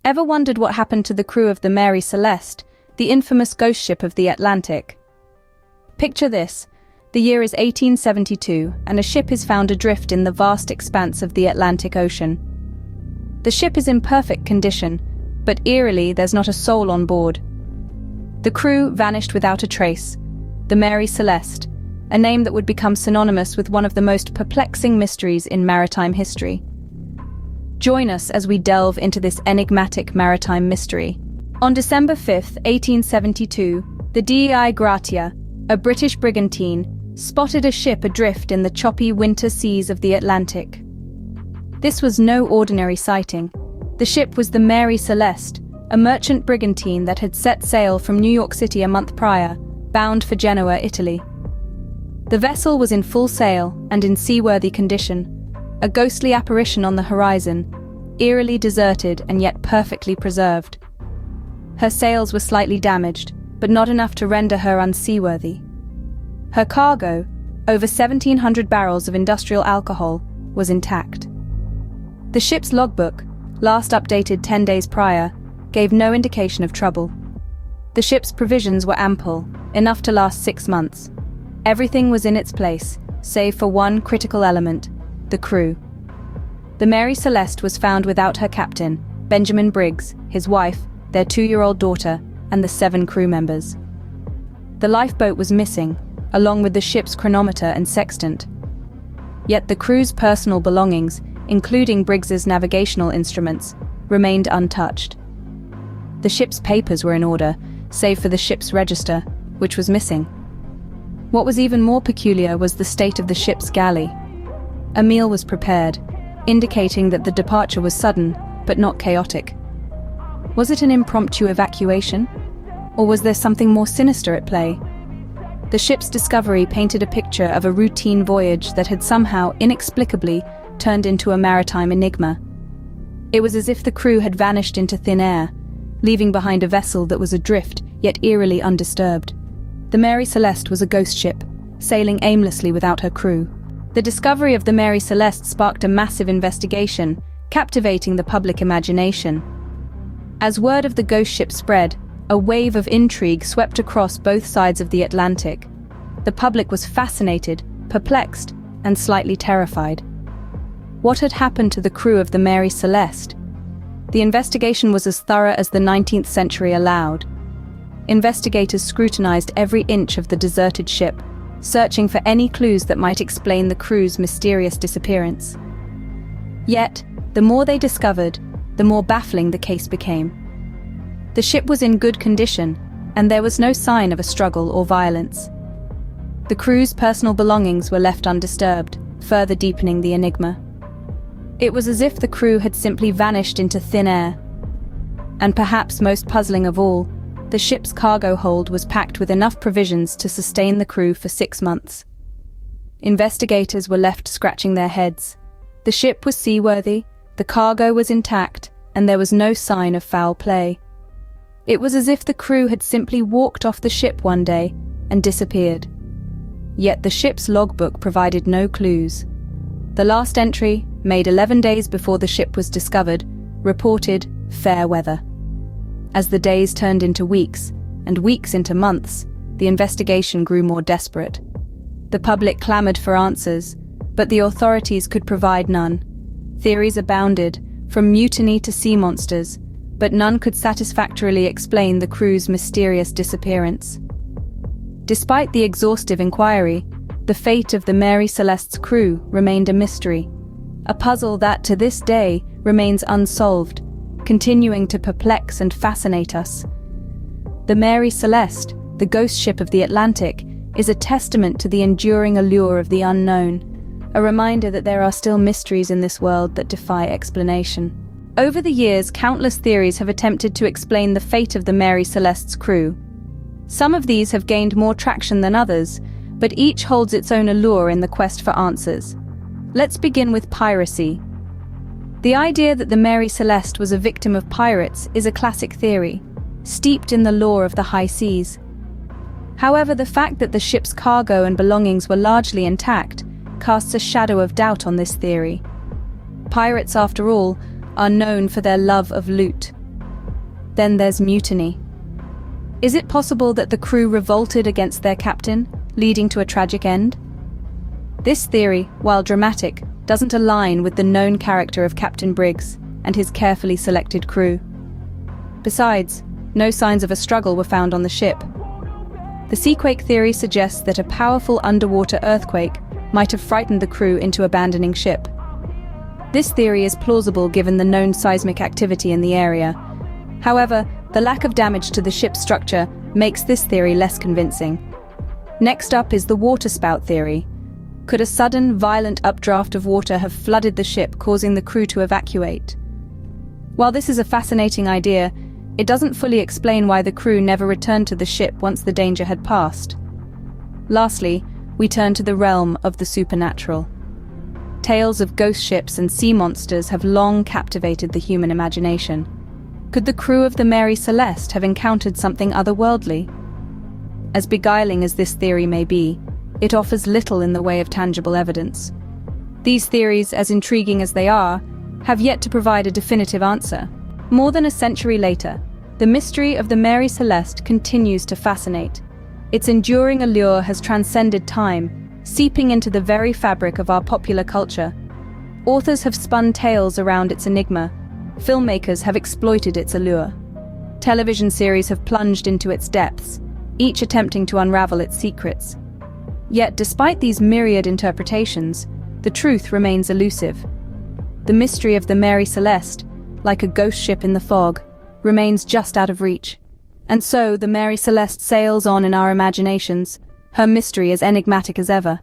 Ever wondered what happened to the crew of the Mary Celeste, the infamous ghost ship of the Atlantic? Picture this. The year is 1872, and a ship is found adrift in the vast expanse of the Atlantic Ocean. The ship is in perfect condition, but eerily there's not a soul on board. The crew vanished without a trace. The Mary Celeste, a name that would become synonymous with one of the most perplexing mysteries in maritime history. Join us as we delve into this enigmatic maritime mystery. On December 5, 1872, the Dei Gratia, a British brigantine, spotted a ship adrift in the choppy winter seas of the Atlantic. This was no ordinary sighting. The ship was the Mary Celeste, a merchant brigantine that had set sail from New York City a month prior, bound for Genoa, Italy. The vessel was in full sail and in seaworthy condition, a ghostly apparition on the horizon, eerily deserted and yet perfectly preserved. Her sails were slightly damaged, but not enough to render her unseaworthy. Her cargo, over 1,700 barrels of industrial alcohol, was intact. The ship's logbook, last updated 10 days prior, gave no indication of trouble. The ship's provisions were ample, enough to last 6 months. Everything was in its place, save for one critical element: the crew. The Mary Celeste was found without her captain, Benjamin Briggs, his wife, their 2-year-old daughter, and the 7 crew members. The lifeboat was missing, along with the ship's chronometer and sextant. Yet the crew's personal belongings, including Briggs's navigational instruments, remained untouched. The ship's papers were in order, save for the ship's register, which was missing. What was even more peculiar was the state of the ship's galley. A meal was prepared, indicating that the departure was sudden, but not chaotic. Was it an impromptu evacuation? Or was there something more sinister at play? The ship's discovery painted a picture of a routine voyage that had somehow, inexplicably, turned into a maritime enigma. It was as if the crew had vanished into thin air, leaving behind a vessel that was adrift, yet eerily undisturbed. The Mary Celeste was a ghost ship, sailing aimlessly without her crew. The discovery of the Mary Celeste sparked a massive investigation, captivating the public imagination. As word of the ghost ship spread, a wave of intrigue swept across both sides of the Atlantic. The public was fascinated, perplexed, and slightly terrified. What had happened to the crew of the Mary Celeste? The investigation was as thorough as the 19th century allowed. Investigators scrutinized every inch of the deserted ship, searching for any clues that might explain the crew's mysterious disappearance. Yet, the more they discovered, the more baffling the case became. The ship was in good condition, and there was no sign of a struggle or violence. The crew's personal belongings were left undisturbed, further deepening the enigma. It was as if the crew had simply vanished into thin air. And perhaps most puzzling of all, the ship's cargo hold was packed with enough provisions to sustain the crew for 6 months. Investigators were left scratching their heads. The ship was seaworthy, the cargo was intact, and there was no sign of foul play. It was as if the crew had simply walked off the ship one day and disappeared. Yet the ship's logbook provided no clues. The last entry, made 11 days before the ship was discovered, reported fair weather. As the days turned into weeks, and weeks into months, the investigation grew more desperate. The public clamored for answers, but the authorities could provide none. Theories abounded, from mutiny to sea monsters, but none could satisfactorily explain the crew's mysterious disappearance. Despite the exhaustive inquiry, the fate of the Mary Celeste's crew remained a mystery, a puzzle that to this day remains unsolved, continuing to perplex and fascinate us. The Mary Celeste, the ghost ship of the Atlantic, is a testament to the enduring allure of the unknown, a reminder that there are still mysteries in this world that defy explanation. Over the years, countless theories have attempted to explain the fate of the Mary Celeste's crew. Some of these have gained more traction than others, but each holds its own allure in the quest for answers. Let's begin with piracy. The idea that the Mary Celeste was a victim of pirates is a classic theory, steeped in the lore of the high seas. However, the fact that the ship's cargo and belongings were largely intact casts a shadow of doubt on this theory. Pirates, after all, are known for their love of loot. Then there's mutiny. Is it possible that the crew revolted against their captain, leading to a tragic end? This theory, while dramatic, doesn't align with the known character of Captain Briggs and his carefully selected crew. Besides, no signs of a struggle were found on the ship. The seaquake theory suggests that a powerful underwater earthquake might have frightened the crew into abandoning ship. This theory is plausible given the known seismic activity in the area. However, the lack of damage to the ship's structure makes this theory less convincing. Next up is the waterspout theory. Could a sudden, violent updraft of water have flooded the ship, causing the crew to evacuate? While this is a fascinating idea, it doesn't fully explain why the crew never returned to the ship once the danger had passed. Lastly, we turn to the realm of the supernatural. Tales of ghost ships and sea monsters have long captivated the human imagination. Could the crew of the Mary Celeste have encountered something otherworldly? As beguiling as this theory may be, it offers little in the way of tangible evidence. These theories, as intriguing as they are, have yet to provide a definitive answer. More than a century later, the mystery of the Mary Celeste continues to fascinate. Its enduring allure has transcended time, seeping into the very fabric of our popular culture. Authors have spun tales around its enigma. Filmmakers have exploited its allure. Television series have plunged into its depths, each attempting to unravel its secrets. Yet, despite these myriad interpretations, the truth remains elusive. The mystery of the Mary Celeste, like a ghost ship in the fog, remains just out of reach. And so, the Mary Celeste sails on in our imaginations, her mystery as enigmatic as ever.